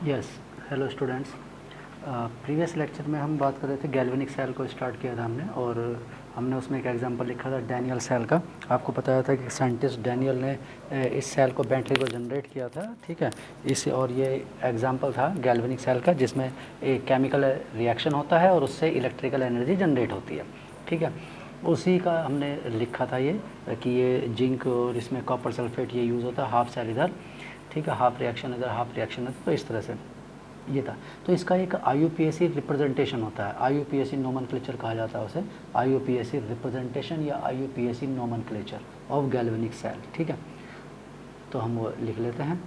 Yes, hello students. Previous lecture में हम बात कर रहे थे गैल्वेनिक सेल को स्टार्ट किया था हमने, और हमने उसमें एक एग्जांपल लिखा था डैनियल सेल का। आपको बताया था कि साइंटिस्ट डैनियल ने इस सेल को बेंटली को जनरेट किया था, ठीक है। इस और ये एग्जांपल था गैल्वेनिक सेल का, जिसमें एक केमिकल रिएक्शन होता है और उससे इलेक्ट्रिकल एनर्जी जनरेट होती है, ठीक है। उसी का हमने लिखा था ये कि ये जिंक और इसमें कॉपर सल्फेट ये यूज़ होता है, हाफ सेल इधर, ठीक है, हाफ रिएक्शन इधर, हाफ रिएक्शन इधर, तो इस तरह से ये था। तो इसका एक IUPAC रिप्रेजेंटेशन होता है, IUPAC नोमेनक्लेचर कहा जाता है उसे, IUPAC रिप्रेजेंटेशन या IUPAC nomenclature of galvanic cell, ठीक है। तो हम वो लिख लेते हैं,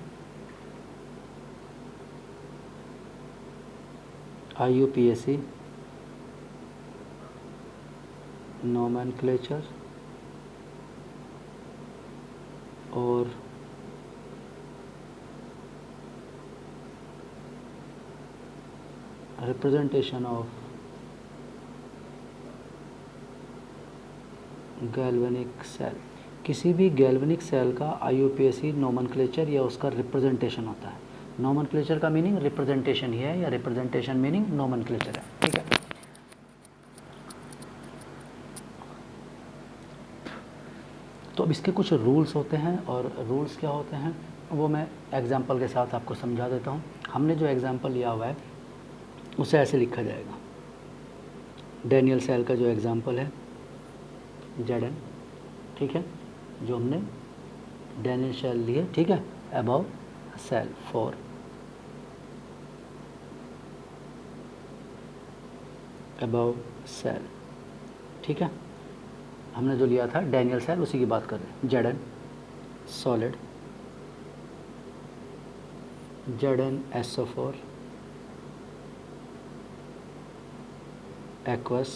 IUPAC नोमेनक्लेचर और रिप्रेजेंटेशन ऑफ गैल्वेनिक सेल। किसी भी गैल्वेनिक सेल का IUPAC नोमेनक्लेचर या उसका रिप्रेजेंटेशन होता है। नोमेनक्लेचर का मीनिंग रिप्रेजेंटेशन ही है, या रिप्रेजेंटेशन मीनिंग नोमेनक्लेचर है, ठीक है। तो अब इसके कुछ रूल्स होते हैं, और रूल्स क्या होते हैं वो मैं एग्जांपल के साथ आपको समझा देता हूँ। हमने जो एग्जांपल लिया हुआ है उसे ऐसे लिखा जाएगा। डैनियल सेल का जो एग्जांपल है Zn, ठीक है, जो हमने डैनियल सेल लिए, ठीक है, above cell for above cell, ठीक है। हमने जो लिया था डैनियल सेल उसी की बात कर रहे हैं। Zn solid, ZnSO4 aqueous,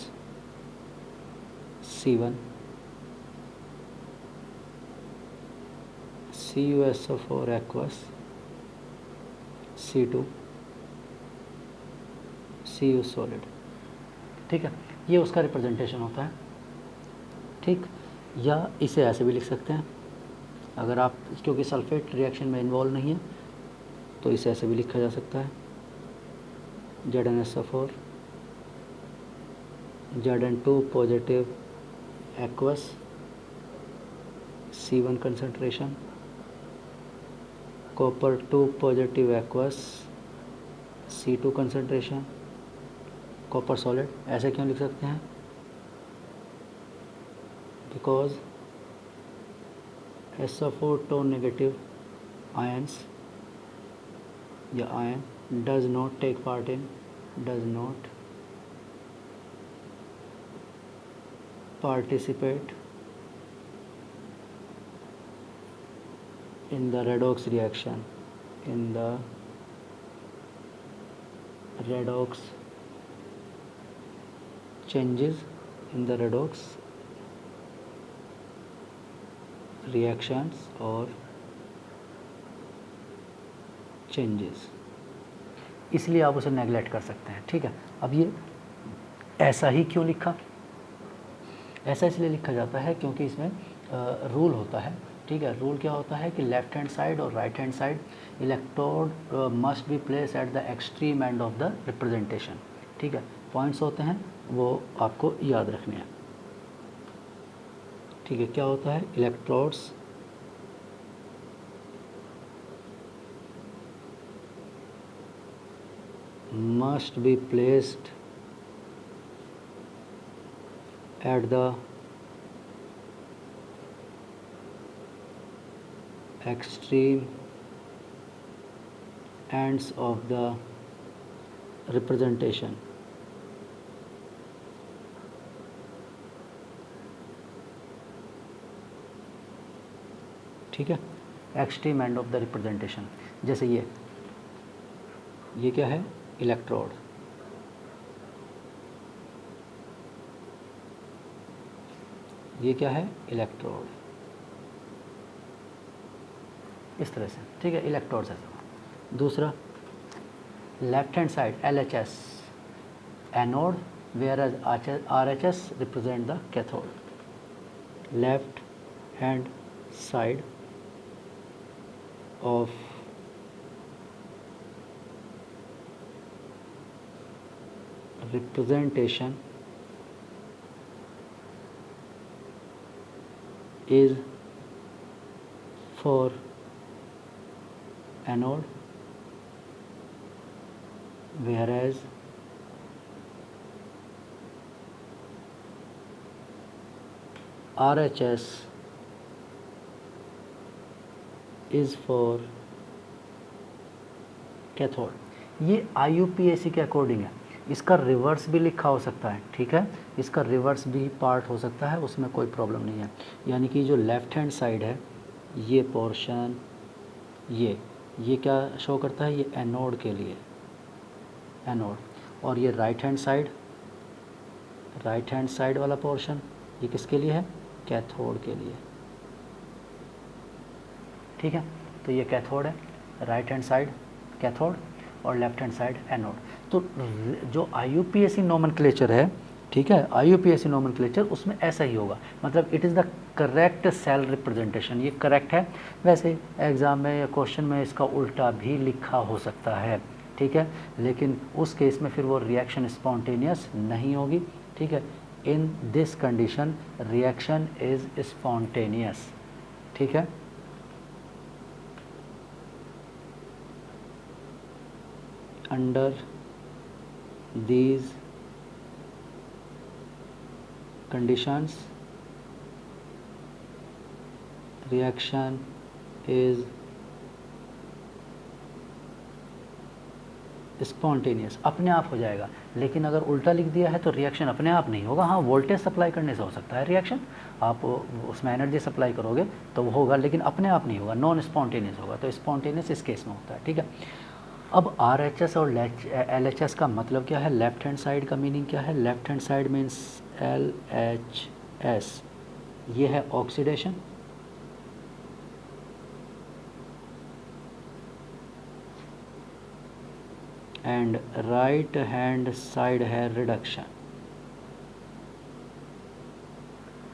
C1 CuSO4 aqueous, C2 Cu solid, ठीक है। ये उसका रिप्रेजेंटेशन होता है, ठीक। या इसे ऐसे भी लिख सकते हैं, अगर आप, क्योंकि सल्फेट रिएक्शन में इन्वॉल्व नहीं है तो इसे ऐसे भी लिखा जा सकता है। ZnSO4 Zn2 positive aqueous, C1 concentration, copper 2 positive aqueous, C2 concentration, copper solid. ऐसे क्यों लिख सकते हैं? Because SO4 two negative ions या ion does not take part in does not participate in the redox reaction, in the redox changes, in the redox reactions और changes, इसलिए आप उसे नेगलेक्ट कर सकते हैं, ठीक है। अब ये ऐसा ही क्यों लिखा? ऐसा इसलिए लिखा जाता है क्योंकि इसमें रूल होता है, ठीक है। रूल क्या होता है कि लेफ्ट हैंड साइड और right hand side electrode must be place at the extreme end of the representation, ठीक है। पॉइंट्स होते हैं वो आपको याद रखने हैं, ठीक है। क्या होता है? Electrodes must be placed at the extreme ends of the representation, ठीक है। Extreme end of the representation, जैसे ये क्या है? इलेक्ट्रोड, ये क्या है? इलेक्ट्रोड, इस तरह से, ठीक है। इलेक्ट्रोड्स है। दूसरा, left hand side LHS anode, whereas RHS represent the cathode. Left hand side of representation is for anode, whereas RHS is for cathode. ये IUPAC के अकॉर्डिंग है। इसका रिवर्स भी लिखा हो सकता है, ठीक है, इसका रिवर्स भी पार्ट हो सकता है, उसमें कोई प्रॉब्लम नहीं है। यानी कि जो लेफ़्ट हैंड साइड है ये पोर्शन, ये क्या शो करता है, ये एनोड के लिए, एनोड, और ये राइट हैंड साइड वाला पोर्शन ये किसके लिए है, कैथोड के लिए, ठीक है। तो ये कैथोड है, राइट हैंड साइड कैथोड और लेफ्ट हैंड साइड एनोड। तो जो IUPAC नोमेनक्लेचर है, ठीक है, IUPAC नोमेनक्लेचर उसमें ऐसा ही होगा, मतलब it is the correct cell representation, ये करेक्ट है। वैसे एग्ज़ाम में या क्वेश्चन में इसका उल्टा भी लिखा हो सकता है, ठीक है, लेकिन उस केस में फिर वो रिएक्शन स्पॉन्टेनियस नहीं होगी, ठीक है। In this condition reaction is spontaneous, ठीक है। Under these conditions reaction is spontaneous, अपने आप हो जाएगा। लेकिन अगर उल्टा लिख दिया है तो रिएक्शन अपने आप नहीं होगा। हाँ, वोल्टेज सप्लाई करने से हो सकता है रिएक्शन, आप उसमें एनर्जी सप्लाई करोगे तो वो होगा, लेकिन अपने आप नहीं होगा, नॉन स्पॉन्टेनियस होगा। तो स्पॉन्टेनियस इस केस में होता है, ठीक है। अब RHS और LHS का मतलब क्या है, लेफ्ट हैंड साइड का मीनिंग क्या है, left hand side means LHS, ये है oxidation, and right hand side है रिडक्शन,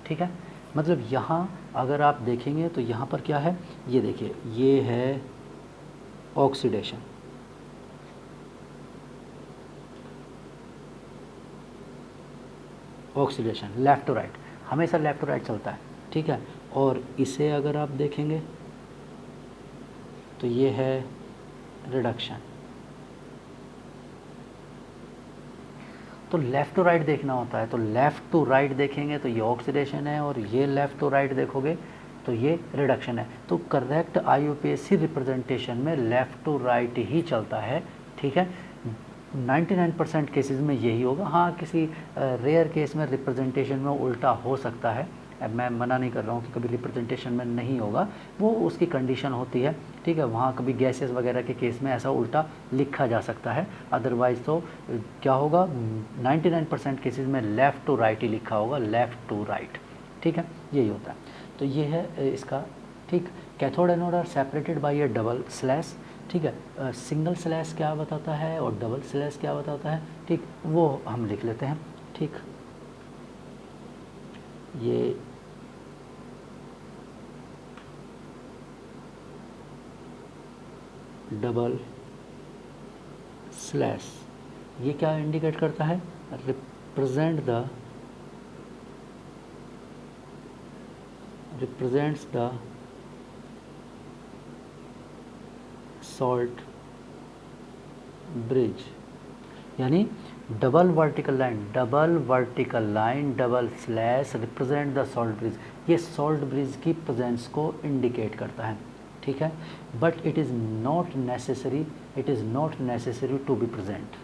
ठीक है। मतलब यहाँ अगर आप देखेंगे तो यहाँ पर क्या है, ये देखिए, ये है oxidation, oxidation left to right, हमेशा लेफ़्ट टू राइट चलता है, ठीक है। और इसे अगर आप देखेंगे तो ये है रिडक्शन। तो लेफ़्ट टू राइट देखना होता है, तो लेफ़्ट टू राइट देखेंगे तो ये ऑक्सीडेशन है, और ये लेफ़्ट टू राइट देखोगे तो ये रिडक्शन है। तो करेक्ट IUPAC रिप्रेजेंटेशन में लेफ़्ट टू राइट ही चलता है, ठीक है। 99% केसेस में यही होगा। हाँ, किसी रेयर केस में रिप्रेजेंटेशन में उल्टा हो सकता है, मैं मना नहीं कर रहा हूँ कि कभी रिप्रेजेंटेशन में नहीं होगा, वो उसकी कंडीशन होती है, ठीक है। वहाँ कभी गैसेस वगैरह के केस में ऐसा उल्टा लिखा जा सकता है, अदरवाइज़ तो क्या होगा, 99% केसेस में लेफ़्ट टू राइट ही लिखा होगा, लेफ़्ट टू राइट, ठीक है, यही होता है। तो ये है इसका, ठीक। Cathode anode are separated by a double slash, ठीक है। सिंगल स्लैश क्या बताता है और डबल स्लैश क्या बताता है, ठीक, वो हम लिख लेते हैं, ठीक। ये डबल स्लैश ये क्या इंडिकेट करता है, represents the salt bridge, यानी double vertical line double slash represent the salt bridge, ये सॉल्ट ब्रिज की प्रेजेंस को इंडिकेट करता है, ठीक है। But it is not necessary to be present,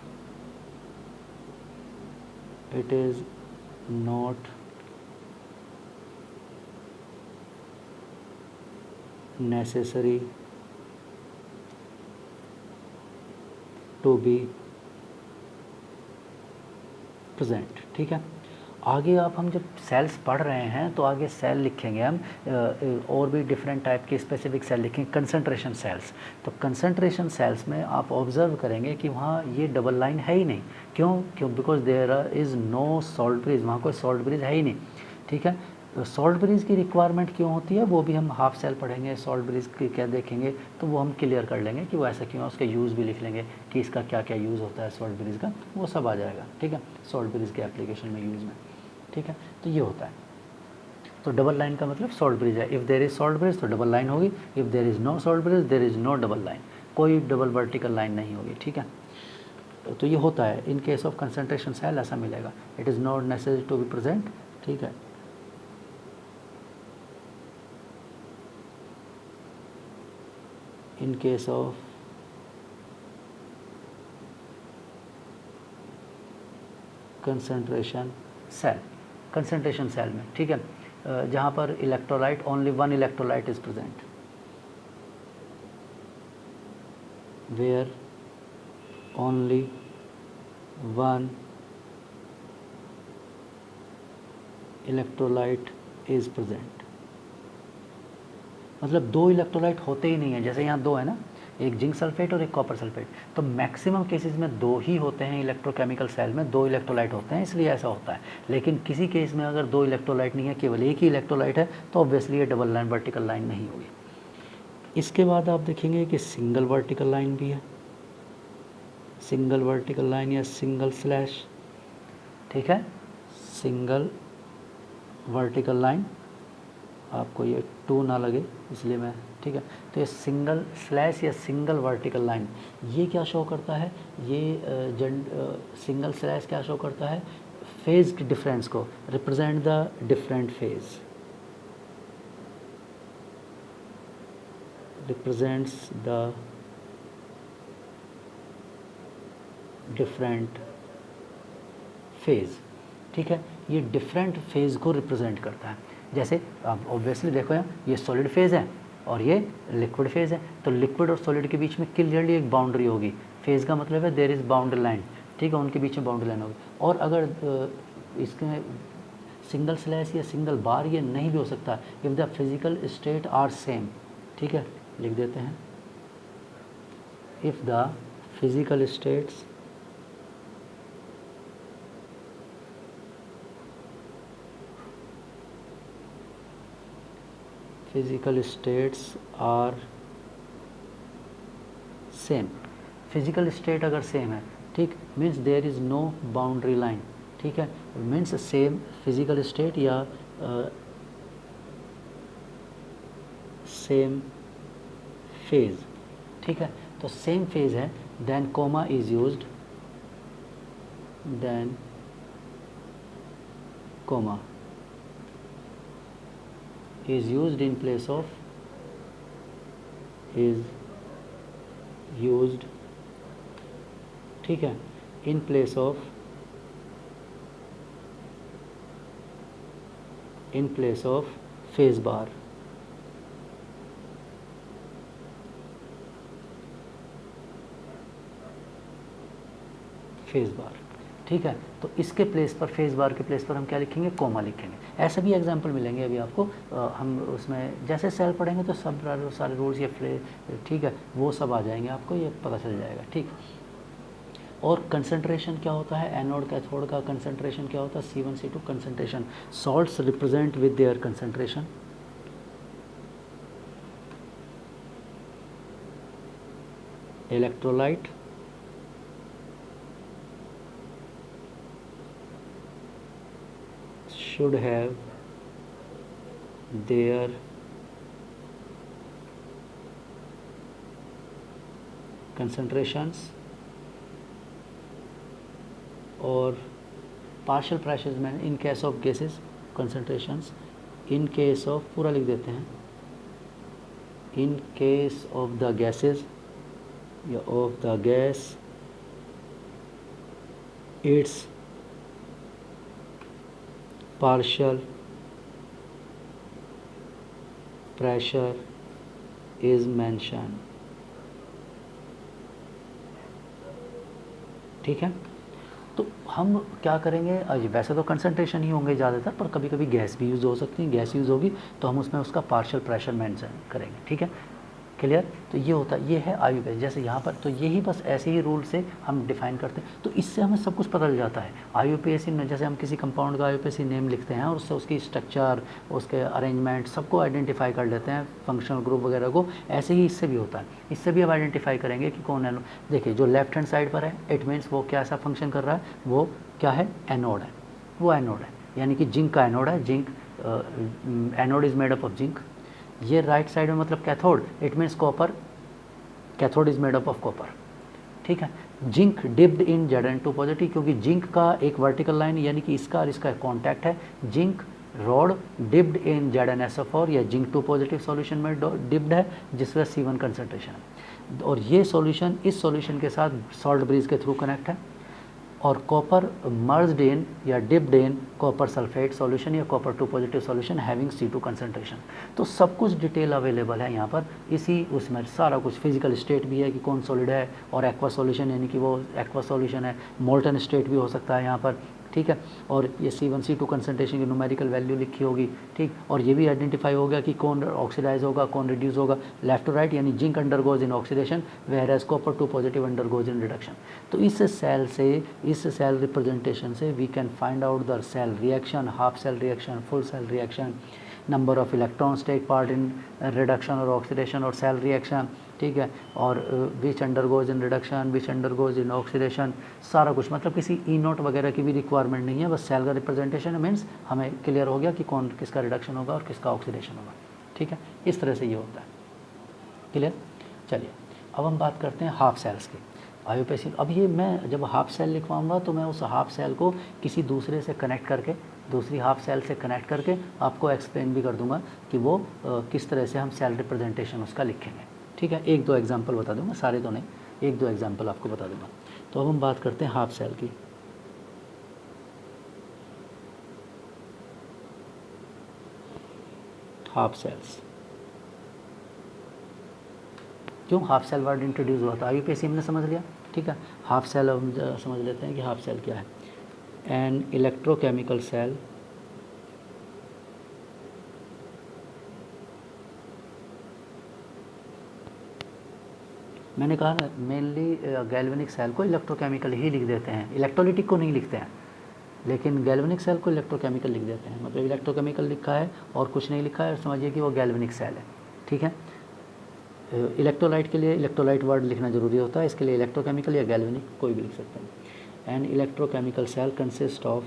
it is not necessary to be present, ठीक है। आगे आप हम जब सेल्स पढ़ रहे हैं तो आगे सेल लिखेंगे हम, और भी डिफरेंट टाइप के स्पेसिफिक सेल लिखेंगे, कंसंट्रेशन सेल्स। तो कंसंट्रेशन सेल्स में आप ऑब्जर्व करेंगे कि वहाँ ये डबल लाइन है ही नहीं, क्यों, because there is no salt bridge, वहाँ कोई सॉल्ट ब्रिज है ही नहीं, ठीक है। सॉल्ट ब्रिज की रिक्वायरमेंट क्यों होती है वो भी हम हाफ सेल पढ़ेंगे, सॉल्ट ब्रिज की क्या देखेंगे तो वो हम क्लियर कर लेंगे कि वो ऐसा क्यों है, उसका यूज़ भी लिख लेंगे कि इसका क्या क्या यूज़ होता है सॉल्ट ब्रिज का, वो सब आ जाएगा। ठीक है, सॉल्ट ब्रिज के एप्लीकेशन में यूज़ में। ठीक है, तो ये होता है। तो डबल लाइन का मतलब सॉल्ट ब्रिज है। If there is salt bridge तो डबल लाइन होगी, if there is no salt bridge there is no double line, कोई डबल वर्टिकल लाइन नहीं होगी। ठीक है, तो ये होता है in case of concentration cell, ऐसा मिलेगा। It is not necessary to be present. ठीक है, in case of concentration cell, concentration cell में, ठीक है, जहाँ पर electrolyte only one electrolyte is present, where only one electrolyte is present, मतलब दो इलेक्ट्रोलाइट होते ही नहीं है। जैसे यहाँ दो है ना, एक जिंक सल्फेट और एक कॉपर सल्फेट, तो मैक्सिमम केसेस में दो ही होते हैं इलेक्ट्रोकेमिकल सेल में, दो इलेक्ट्रोलाइट होते हैं, इसलिए ऐसा होता है। लेकिन किसी केस में अगर दो इलेक्ट्रोलाइट नहीं है, केवल एक ही इलेक्ट्रोलाइट है, तो ऑब्वियसली ये डबल लाइन वर्टिकल लाइन नहीं होगी। इसके बाद आप देखेंगे कि सिंगल वर्टिकल लाइन भी है, सिंगल वर्टिकल लाइन या सिंगल स्लैश। ठीक है, सिंगल वर्टिकल लाइन, आपको ये टू ना लगे इसलिए मैं, ठीक है, तो ये सिंगल स्लैश या सिंगल वर्टिकल लाइन, ये क्या शो करता है, ये सिंगल स्लैश क्या शो करता है, फेज के डिफरेंस को, represent the different phase, represents the different phase. ठीक है, ये डिफरेंट फेज को रिप्रेजेंट करता है। जैसे आप ऑब्वियसली देखो ये सॉलिड फेज है और ये लिक्विड फेज है, तो लिक्विड और सॉलिड के बीच में क्लियरली एक बाउंड्री होगी। फेज का मतलब है देयर इज़ बाउंड्री लाइन। ठीक है, उनके बीच में बाउंड्री लाइन होगी। और अगर इसके सिंगल स्लैश या सिंगल बार ये नहीं भी हो सकता, if the physical state are same. ठीक है, लिख देते हैं, if the physical states physical states are same, physical state अगर सेम है, ठीक, means there is no boundary line. ठीक है, मीन्स सेम फिजिकल स्टेट या सेम फेज। ठीक है, तो सेम फेज है, then comma is used, then comma is used in place of, is used, ठीक है, in place of, in place of phase bar। Phase bar, ठीक है, तो इसके प्लेस पर, फेज बार के प्लेस पर हम क्या लिखेंगे, कोमा लिखेंगे। ऐसे भी एग्जांपल मिलेंगे अभी आपको, हम उसमें जैसे सेल पढ़ेंगे तो सब सारे रूल्स या ठीक है, वो सब आ जाएंगे, आपको ये पता चल जाएगा। ठीक, और कंसंट्रेशन क्या होता है, एनोड कैथोड का कंसंट्रेशन क्या होता है, C1 C2 concentration, salts represent with their concentration, electrolyte should have their concentrations or partial pressures में in case of gases concentrations, in case of, पूरा लिख देते हैं, in case of the gases या of the gas its partial pressure is mentioned। ठीक है, तो हम क्या करेंगे, वैसे तो कंसंट्रेशन ही होंगे ज़्यादातर, पर कभी कभी गैस भी यूज़ हो सकती है, गैस यूज़ होगी तो हम उसमें उसका पार्शियल प्रेशर मेंशन करेंगे। ठीक है, क्लियर। तो ये होता है, ये है IUPAC। जैसे यहाँ पर तो यही बस ऐसे ही रूल से हम डिफाइन करते हैं, तो इससे हमें सब कुछ पता चल जाता है। IUPAC में जैसे हम किसी कंपाउंड का IUPAC नेम लिखते हैं और उससे उसकी स्ट्रक्चर, उसके अरेंजमेंट सबको आइडेंटिफाई कर लेते हैं, फंक्शनल ग्रुप वगैरह को। ऐसे ही इससे भी होता है, इससे भी हम आइडेंटिफाई करेंगे कि कौन है। देखिए जो लेफ्ट हैंड साइड पर है, इट मीन्स वो क्या ऐसा फंक्शन कर रहा है, वो क्या है, एनोड है, वो एनोड है, यानी कि जिंक का एनोड है। Zinc anode is made up of zinc. ये राइट साइड में मतलब cathode, it means copper, cathode is made up of copper, ठीक है। Zinc dipped in Zn2 positive, क्योंकि जिंक का एक वर्टिकल लाइन यानी कि इसका और इसका कॉन्टैक्ट है। Zinc rod dipped in ZnSO4 या जिंक 2 पॉजिटिव सॉल्यूशन में डिप्ड है, जिसमें C1 कंसनट्रेशन है। और ये सॉल्यूशन इस सॉल्यूशन के साथ सॉल्ट ब्रिज के थ्रू कनेक्ट है। और कॉपर मर्ज्ड इन या dipped in copper sulphate solution या copper 2 positive solution having C2 concentration. तो सब कुछ डिटेल अवेलेबल है यहाँ पर, इसी उसमें सारा कुछ फिजिकल स्टेट भी है कि कौन सॉलिड है, और एक्वा सॉल्यूशन यानी कि वो एक्वा सॉल्यूशन है, मोल्टन स्टेट भी हो सकता है यहाँ पर, ठीक है। और ये C1 C2 कंसंट्रेशन की न्यूमेरिकल वैल्यू लिखी होगी, ठीक। और ये भी आइडेंटिफाई हो गया कि कौन ऑक्सीडाइज होगा, कौन रिड्यूस होगा, लेफ्ट टू राइट, यानी zinc undergoes in oxidation whereas copper 2 positive undergoes in reduction. तो इस सेल रिप्रेजेंटेशन से we can find out the cell reaction, half cell reaction, full cell reaction, number of electrons take part in reduction और oxidation और cell reaction, ठीक है। और which undergoes in reduction, which undergoes in oxidation, सारा कुछ। मतलब किसी ई note वगैरह की भी रिक्वायरमेंट नहीं है, बस सेल का रिप्रेजेंटेशन मीन्स हमें क्लियर हो गया कि कौन किसका रिडक्शन होगा और किसका ऑक्सीडेशन होगा, ठीक है। इस तरह से ये होता है, क्लियर। चलिए अब हम बात करते हैं हाफ सेल्स की। IUPAC, अब ये मैं जब हाफ सेल लिखवाऊंगा तो मैं उस हाफ सेल को किसी दूसरे से कनेक्ट करके, दूसरी हाफ सेल से कनेक्ट करके आपको एक्सप्लेन भी कर दूंगा कि वो किस तरह से हम सेल रिप्रेजेंटेशन उसका लिखेंगे, ठीक है। एक दो एग्जांपल बता दूंगा, सारे तो नहीं, एक दो एग्जांपल आपको बता दूंगा। तो अब हम बात करते हैं हाफ सेल की। हाफ सेल्स, क्यों हाफ सेल वर्ड इंट्रोड्यूस हुआ था, IUPAC हमने समझ लिया, ठीक है। हाफ सेल हम समझ लेते हैं कि हाफ सेल क्या है। एन इलेक्ट्रोकेमिकल सेल मैंने कहा ना मेनली गैल्वेनिक सेल को इलेक्ट्रोकेमिकल ही लिख देते हैं, इलेक्ट्रोलिटिक को नहीं लिखते हैं, लेकिन गैल्वेनिक सेल को इलेक्ट्रोकेमिकल लिख देते हैं। मतलब इलेक्ट्रोकेमिकल लिखा है और कुछ नहीं लिखा है और समझिए कि वो गैल्वेनिक सेल है, ठीक है। इलेक्ट्रोलाइट के लिए इलेक्ट्रोलाइट वर्ड लिखना ज़रूरी होता है, इसके लिए इलेक्ट्रोकेमिकल या गैल्वेनिक कोई भी लिख सकते हैं। An electrochemical cell consist of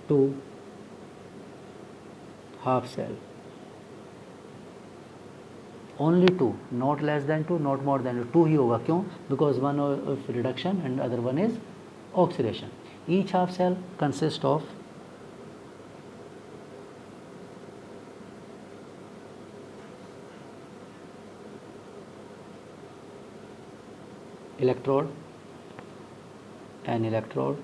two half cell, only two, not less than two, not more than two ही होगा। क्यों? Because one of reduction and other one is oxidation. Each half cell consist of electrode, an electrode.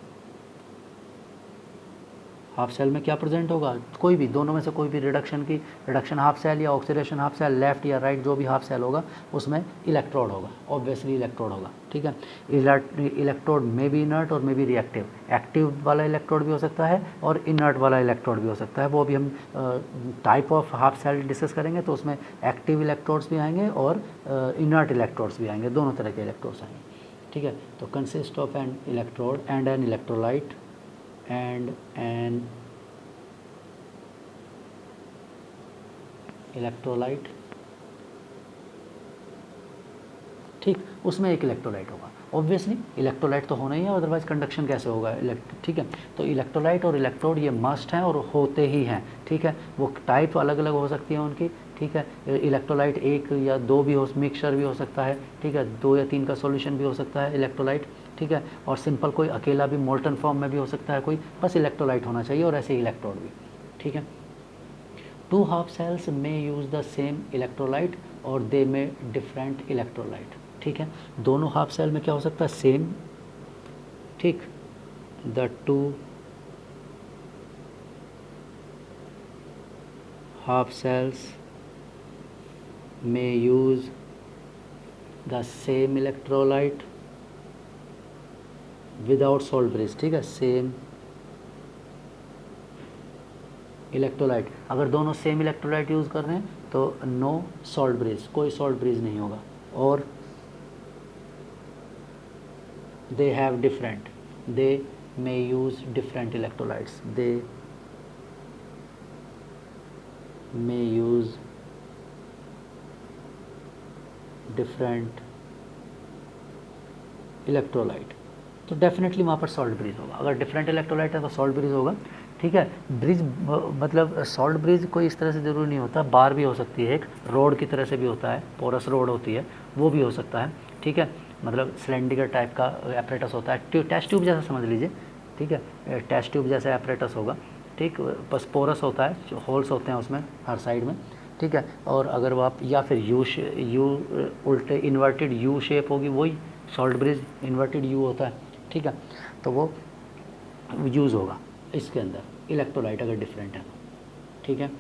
Half cell में क्या present होगा? कोई भी, दोनों में से कोई भी रिडक्शन हाफ सेल या ऑक्सीडेशन हाफ सेल, लेफ्ट या राइट जो भी हाफ सेल होगा उसमें इलेक्ट्रोड होगा, ऑब्वियसली इलेक्ट्रोड होगा, ठीक है। इलेक्ट्रोड में भी इनर्ट और में भी रिएक्टिव, एक्टिव वाला इलेक्ट्रोड भी हो सकता है और इनर्ट वाला इलेक्ट्रोड भी हो सकता है। वो अभी हम type of half cell discuss करेंगे तो उसमें एक्टिव इलेक्ट्रोड्स भी आएंगे और इनर्ट इलेक्ट्रोड्स भी आएंगे, दोनों तरह के इलेक्ट्रोड्स आएंगे, ठीक है। तो consist of N electrode and an electrolyte and an electrolyte, ठीक। उसमें एक इलेक्ट्रोलाइट होगा, ऑब्वियसली इलेक्ट्रोलाइट तो होना ही है, अदरवाइज कंडक्शन कैसे होगा, ठीक है। तो इलेक्ट्रोलाइट और इलेक्ट्रोड ये मस्ट हैं और होते ही हैं, ठीक है। वो टाइप अलग अलग हो सकती है उनकी, ठीक है। इलेक्ट्रोलाइट एक या दो भी हो, मिक्सचर भी हो सकता है, ठीक है, 2 या 3 का सॉल्यूशन भी हो सकता है इलेक्ट्रोलाइट, ठीक है। और सिंपल कोई अकेला भी मोल्टन फॉर्म में भी हो सकता है कोई, बस इलेक्ट्रोलाइट होना चाहिए, और ऐसे ही इलेक्ट्रोड भी, ठीक है। टू हाफ सेल्स में यूज़ द सेम इलेक्ट्रोलाइट और दे में डिफरेंट इलेक्ट्रोलाइट, ठीक है। दोनों हाफ सेल में क्या हो सकता है? सेम, ठीक। द टू हाफ सेल्स में use the same electrolyte without salt bridge, ठीक है। सेम इलेक्ट्रोलाइट, अगर दोनों सेम इलेक्ट्रोलाइट यूज़ कर रहे हैं तो नो सॉल्ट ब्रिज, कोई सॉल्ट ब्रिज नहीं होगा। और they have different, they may use different electrolytes, they may use different electrolyte, तो डेफिनेटली वहाँ पर सॉल्ट ब्रिज होगा। अगर डिफरेंट इलेक्ट्रोलाइट है तो सॉल्ट ब्रिज होगा, ठीक है। ब्रिज मतलब सॉल्ट ब्रिज कोई इस तरह से ज़रूरी नहीं होता, बार भी हो सकती है, एक रोड की तरह से भी होता है, पोरस रोड होती है, वो भी हो सकता है, ठीक है। मतलब सिलेंडर टाइप का एपरेटस होता है, टेस्ट ट्यूब जैसा समझ लीजिए, ठीक है, टेस्ट ट्यूब जैसा एपरेटस होगा, ठीक, बस पोरस होता है, जो होल्स होते हैं उसमें हर साइड में, ठीक है। और अगर वो आप या फिर यू उल्टे इन्वर्टेड यू शेप होगी, वही सॉल्ट ब्रिज इन्वर्टेड यू होता है, ठीक है, तो वो यूज़ होगा इसके अंदर इलेक्ट्रोलाइट अगर डिफरेंट है, ठीक है।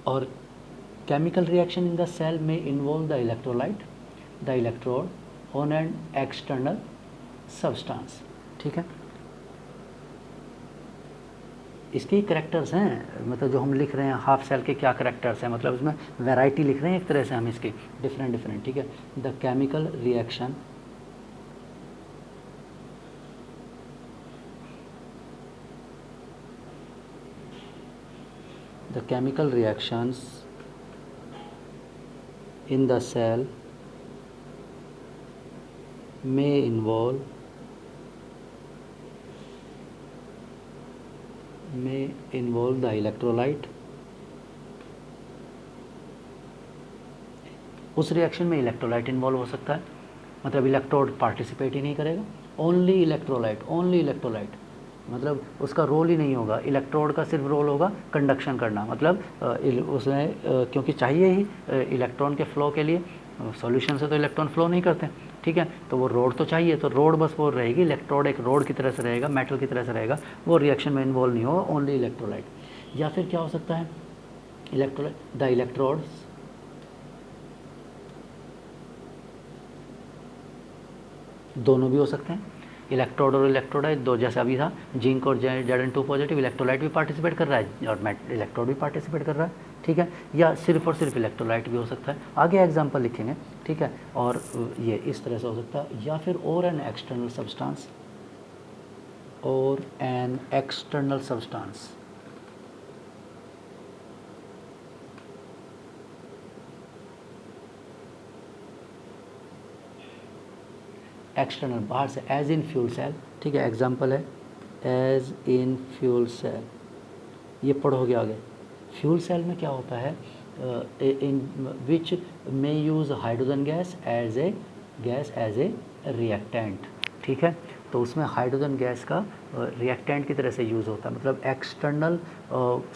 और chemical reaction in the cell में involve the electrolyte, the electrode on an external substance, ठीक है। इसके करेक्टर्स हैं, मतलब जो हम लिख रहे हैं हाफ सेल के क्या करेक्टर्स हैं, मतलब इसमें वैरायटी लिख रहे हैं एक तरह से हम इसकी, डिफरेंट, ठीक है। The chemical reaction the chemical reactions in the cell may involve the electrolyte, उस रिएक्शन में इलेक्ट्रोलाइट इन्वॉल्व हो सकता है, मतलब इलेक्ट्रोड पार्टिसिपेट ही नहीं करेगा, ओनली इलेक्ट्रोलाइट, मतलब उसका रोल ही नहीं होगा, इलेक्ट्रोड का सिर्फ रोल होगा कंडक्शन करना, मतलब उसमें क्योंकि चाहिए ही इलेक्ट्रॉन के फ्लो के लिए, सॉल्यूशन से तो इलेक्ट्रॉन फ्लो नहीं करते, ठीक है, तो वो रोड तो चाहिए, तो रोड बस वो रहेगी, इलेक्ट्रोड एक रोड की तरह से रहेगा, मेटल की तरह से रहेगा, वो रिएक्शन में इन्वॉल्व नहीं होगा, ओनली इलेक्ट्रोलाइट। या फिर क्या हो सकता है, द इलेक्ट्रोड्स दोनों भी हो सकते हैं, इलेक्ट्रोड और इलेक्ट्रोलाइट दो, जैसे अभी था जिंक और Zn2 पॉजिटिव, इलेक्ट्रोलाइट भी पार्टिसिपेट कर रहा है और इलेक्ट्रोड भी पार्टिसिपेट कर रहा है, ठीक है। या सिर्फ और सिर्फ इलेक्ट्रोलाइट भी हो सकता है, आगे एग्जांपल लिखेंगे, ठीक है। और ये इस तरह से हो सकता है, या फिर और एन एक्सटर्नल सब्सटेंस, एक्सटर्नल बाहर से, एज इन फ्यूल सेल, ठीक है, एग्जांपल है एज इन फ्यूल सेल, ये पढ़ोगे आगे। फ्यूल सेल में क्या होता है, in which may use hydrogen gas as a reactant, ठीक है, तो उसमें हाइड्रोजन गैस का रिएक्टेंट की तरह से यूज़ होता है, मतलब एक्सटर्नल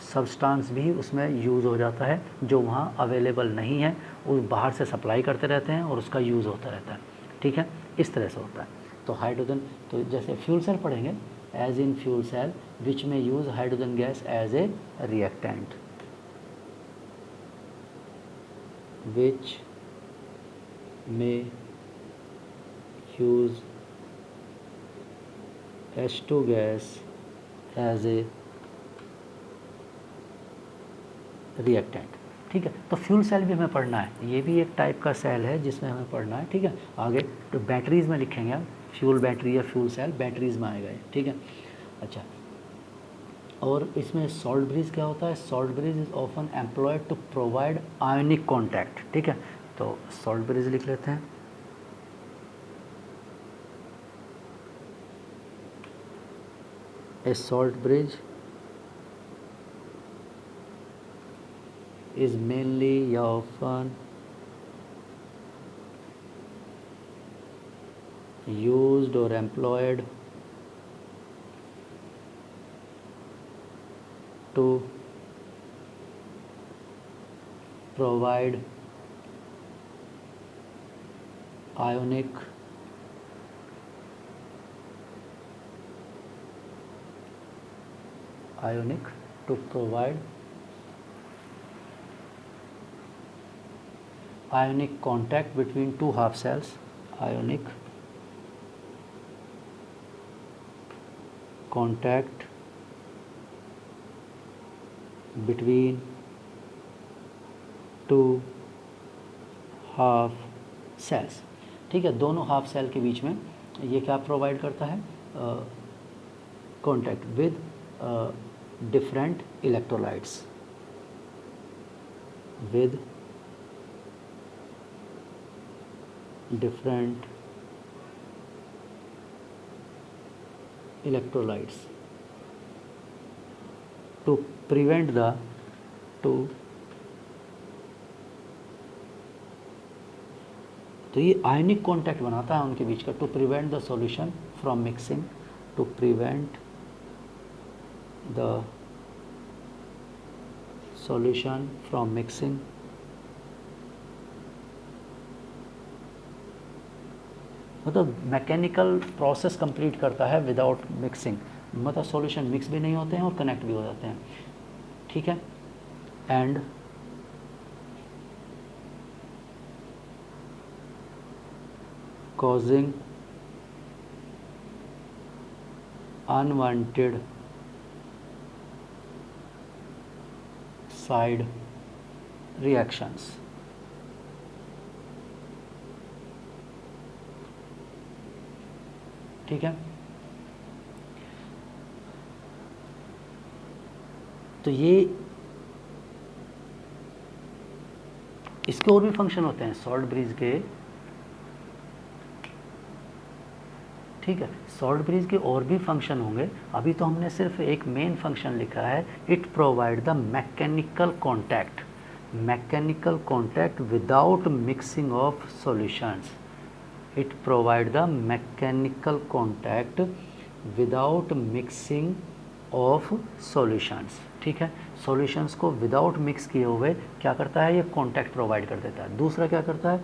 सब्सटेंस भी उसमें यूज़ हो जाता है, जो वहाँ अवेलेबल नहीं है, वो बाहर से सप्लाई करते रहते हैं और उसका यूज़ होता रहता है, ठीक है, इस तरह से होता है। तो हाइड्रोजन, तो जैसे फ्यूल सेल पढ़ेंगे, as in fuel cell which में use hydrogen gas as a reactant, which में use H2 gas as a reactant, ठीक है। तो फ्यूल सेल भी हमें पढ़ना है, ये भी एक टाइप का सेल है जिसमें हमें पढ़ना है, ठीक है। आगे तो बैटरीज़ में लिखेंगे हम, फ्यूल बैटरी या फ्यूल सेल बैटरीज़ में आएगा, ठीक है। अच्छा, और इसमें सॉल्ट ब्रिज क्या होता है, salt bridge is often employed to provide ionic contact, ठीक है। तो सॉल्ट ब्रिज लिख लेते हैं, a salt bridge is mainly या often used or employed to provide ionic to provide ionic contact between two half cells, ionic contact between two half cells. ठीक है, दोनों हाफ सेल के बीच में ये क्या प्रोवाइड करता है, contact with different electrolytes, with different electrolytes to prevent the तो ये आयनिक कॉन्टैक्ट बनाता है उनके बीच का, to prevent the solution from mixing, to prevent the solution from mixing, मतलब मैकेनिकल प्रोसेस कंप्लीट करता है विदाउट मिक्सिंग, मतलब सॉल्यूशन मिक्स भी नहीं होते हैं और कनेक्ट भी हो जाते हैं। ठीक है, and causing unwanted side reactions। ठीक है, तो ये इसके और भी फंक्शन होते हैं सॉल्ट ब्रीज के। ठीक है, सॉल्ट ब्रीज के और भी फंक्शन होंगे, अभी तो हमने सिर्फ एक मेन फंक्शन लिखा है, it provide the mechanical contact without mixing of solutions, it provide the mechanical contact without mixing of solutions. ठीक है, सॉल्यूशंस को विदाउट मिक्स किए हुए क्या करता है, ये कॉन्टैक्ट प्रोवाइड कर देता है। दूसरा क्या करता है,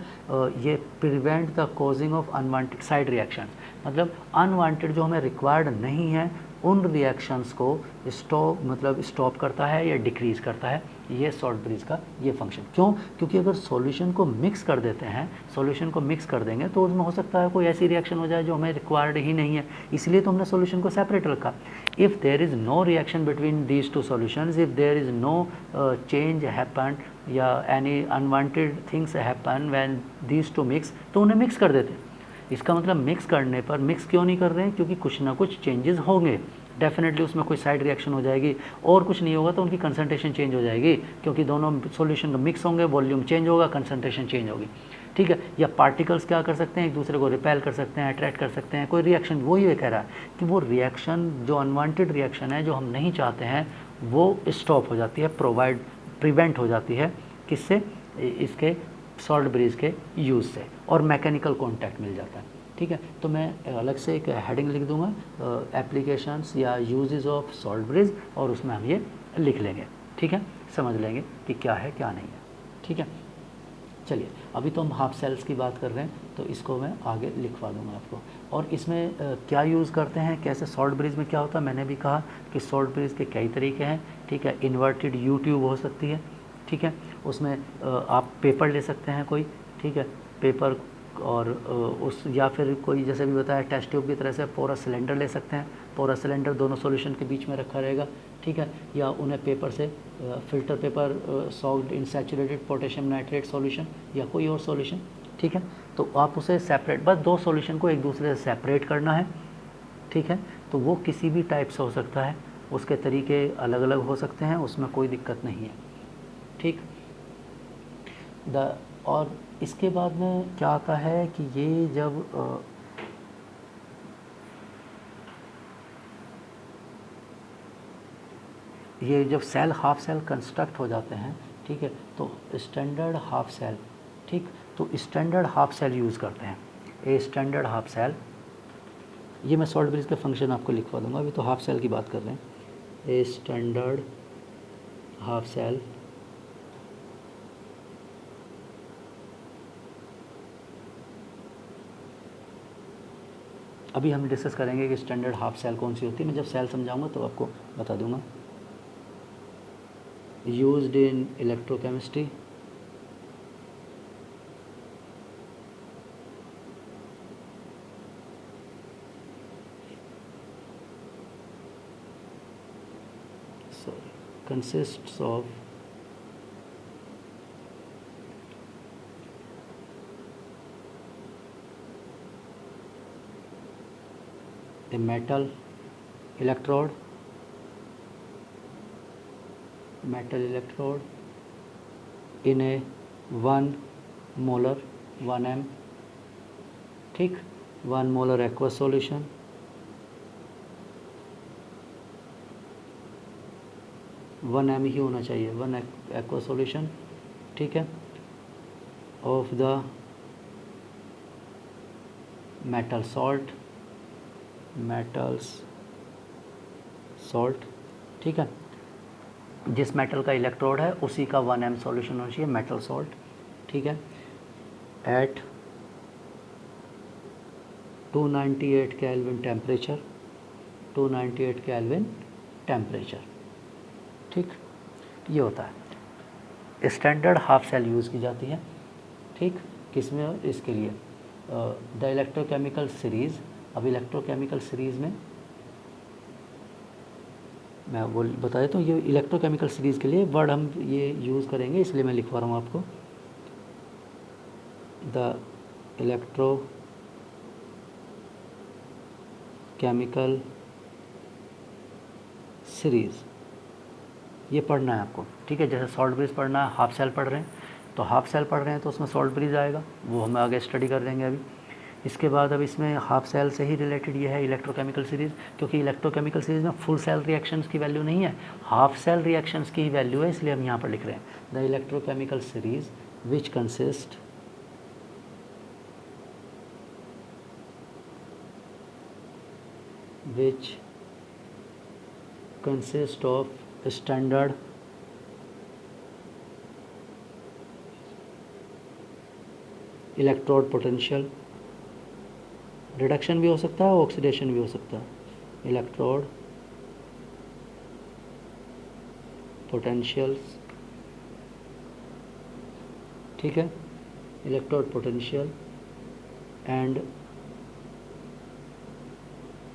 ये prevent the causing of unwanted side reaction, मतलब अनवांटेड जो हमें रिक्वायर्ड नहीं है उन रिएक्शंस को स्टॉप करता है या डिक्रीज़ करता है। ये सॉल्ट ब्रीज का ये फंक्शन। क्यों? क्योंकि अगर सॉल्यूशन को मिक्स कर देते हैं, सॉल्यूशन को मिक्स कर देंगे तो उसमें हो सकता है कोई ऐसी रिएक्शन हो जाए जो हमें रिक्वायर्ड ही नहीं है, इसलिए तो हमने सॉल्यूशन को सेपरेट रखा। If there is no reaction between these two solutions, if there is no change happen या any unwanted things happen when these two mix, तो उन्हें मिक्स कर देते हैं। इसका मतलब मिक्स करने पर, मिक्स क्यों नहीं कर रहे हैं, क्योंकि कुछ ना कुछ चेंजेस होंगे, डेफिनेटली उसमें कोई साइड रिएक्शन हो जाएगी, और कुछ नहीं होगा तो उनकी कंसंट्रेशन चेंज हो जाएगी, क्योंकि दोनों सॉल्यूशन का मिक्स होंगे, वॉल्यूम चेंज होगा, कंसंट्रेशन चेंज होगी। ठीक है, या पार्टिकल्स क्या कर सकते हैं, एक दूसरे को रिपेल कर सकते हैं, अट्रैक्ट कर सकते हैं, कोई रिएक्शन, वो ये कह रहा है कि वो रिएक्शन जो अनवांटेड रिएक्शन है, जो हम नहीं चाहते हैं, वो स्टॉप हो जाती है, प्रिवेंट हो जाती है, किससे, इसके सॉल्ट ब्रीज के यूज़ से, और मैकेनिकल कॉन्टैक्ट मिल जाता है। ठीक है, तो मैं अलग से एक हेडिंग लिख दूंगा, एप्लीकेशंस या यूजेस ऑफ सॉल्ट ब्रीज, और उसमें हम ये लिख लेंगे। ठीक है, समझ लेंगे कि क्या है क्या नहीं है। ठीक है, चलिए अभी तो हम हाफ सेल्स की बात कर रहे हैं, तो इसको मैं आगे लिखवा दूंगा आपको। और इसमें क्या यूज़ करते हैं, कैसे सॉल्ट ब्रीज में क्या होता है, मैंने भी कहा कि सॉल्ट ब्रीज के कई तरीके हैं। ठीक है, इन्वर्टेड यू ट्यूब हो सकती है। ठीक है, उसमें आप पेपर ले सकते हैं कोई, ठीक है, पेपर, और उस या फिर कोई जैसे भी बताया टेस्ट ट्यूब की तरह से पोरस सिलेंडर ले सकते हैं। पोरस सिलेंडर दोनों सॉल्यूशन के बीच में रखा रहेगा। ठीक है, या उन्हें पेपर से filter paper salt in saturated potassium nitrate solution या कोई और सॉल्यूशन। ठीक है, तो आप उसे सेपरेट, बस दो सॉल्यूशन को एक दूसरे से सेपरेट करना है। ठीक है, तो वो किसी भी टाइप से हो सकता है, उसके तरीके अलग अलग हो सकते हैं, उसमें कोई दिक्कत नहीं है। ठीक, और इसके बाद में क्या आता है कि ये जब सेल हाफ सेल कंस्ट्रक्ट हो जाते हैं, ठीक है, तो स्टैंडर्ड हाफ सेल, ठीक, तो स्टैंडर्ड हाफ सेल यूज़ करते हैं। ए स्टैंडर्ड हाफ सेल, ये मैं सॉल्ट ब्रिज के फंक्शन आपको लिखवा दूंगा, अभी तो हाफ सेल की बात कर रहे हैं। ए स्टैंडर्ड हाफ सेल अभी हम डिस्कस करेंगे कि स्टैंडर्ड हाफ सेल कौन सी होती है, मैं जब सेल समझाऊंगा तो आपको बता दूंगा। Used in electrochemistry, consists of a metal electrode in a 1 molar 1 m, ठीक, 1 molar aqueous solution one M ही होना चाहिए, 1 aqueous solution, ठीक है, ऑफ द मेटल सॉल्ट, ठीक है, जिस मेटल का इलेक्ट्रोड है उसी का 1 m सॉल्यूशन होना चाहिए मेटल सॉल्ट, ठीक है, एट 298 केल्विन टेम्परेचर, ठीक, ये होता है। स्टैंडर्ड हाफ सेल यूज़ की जाती है, ठीक, किसमें, इसके लिए द इलेक्ट्रोकेमिकल सीरीज़। अब इलेक्ट्रोकेमिकल सीरीज़ में मैं वो बता देता हूँ, ये इलेक्ट्रोकेमिकल सीरीज़ के लिए वर्ड हम ये यूज़ करेंगे, इसलिए मैं लिखवा रहा हूँ आपको। द इलेक्ट्रोकेमिकल सीरीज़, ये पढ़ना है आपको, ठीक है। जैसे सॉल्ट ब्रिज पढ़ना है, हाफ सेल पढ़ रहे हैं तो हाफ सेल पढ़ रहे हैं तो उसमें सॉल्ट ब्रिज आएगा, वो हम आगे स्टडी कर देंगे अभी। इसके बाद अब इसमें हाफ सेल से ही रिलेटेड ये है इलेक्ट्रोकेमिकल सीरीज़, क्योंकि इलेक्ट्रोकेमिकल सीरीज़ में फुल सेल रिएक्शंस की वैल्यू नहीं है, हाफ सेल रिएक्शंस की ही वैल्यू है, इसलिए हम यहाँ पर लिख रहे हैं the electrochemical series which consist of standard electrode potential, reduction भी हो सकता है, ऑक्सीडेशन भी हो सकता है, इलेक्ट्रोड पोटेंशियल्स, ठीक है, electrode potential and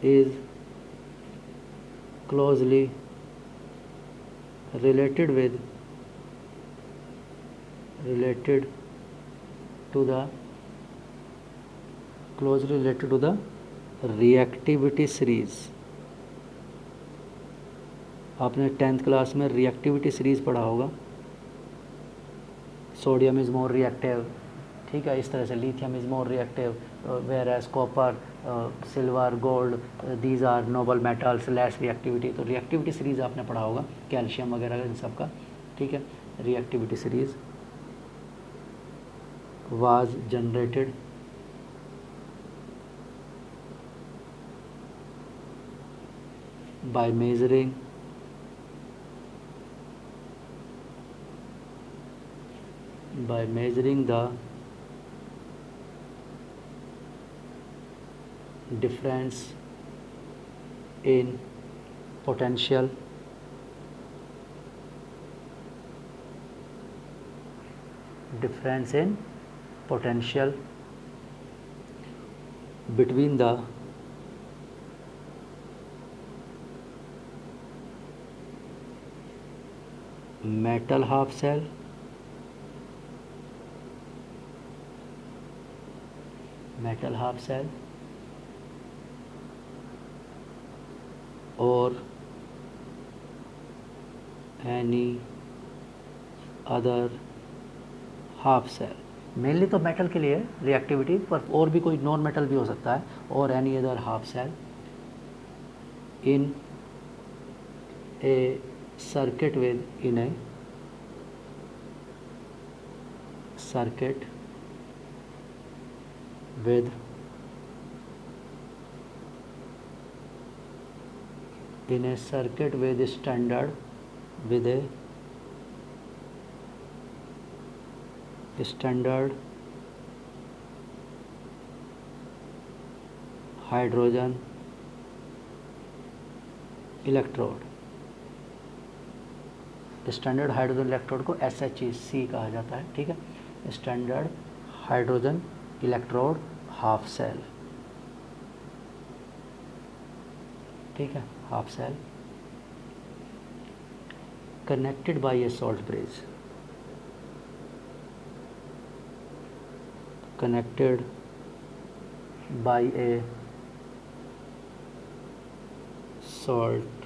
is closely related to the closely related to the reactivity series। आपने 10th क्लास में रिएक्टिविटी सीरीज़ पढ़ा होगा, सोडियम इज़ मोर रिएक्टिव, ठीक है, इस तरह से lithium is more reactive, whereas copper, silver, gold, these are noble metals, less reactivity. तो रिएक्टिविटी सीरीज़ आपने पढ़ा होगा, कैल्शियम वगैरह इन सब का, ठीक है। Reactivity series was generated by measuring the difference in potential between the metal half cell or any other half cell. Mainly तो मेटल के लिए रिएक्टिविटी, पर और भी कोई नॉन मेटल भी हो सकता है, और any other half cell in a circuit with standard hydrogen electrode. Standard hydrogen electrode को SHC कहा जाता है, ठीक है, standard hydrogen electrode half cell, ठीक है, half cell connected by a salt bridge, connected by a salt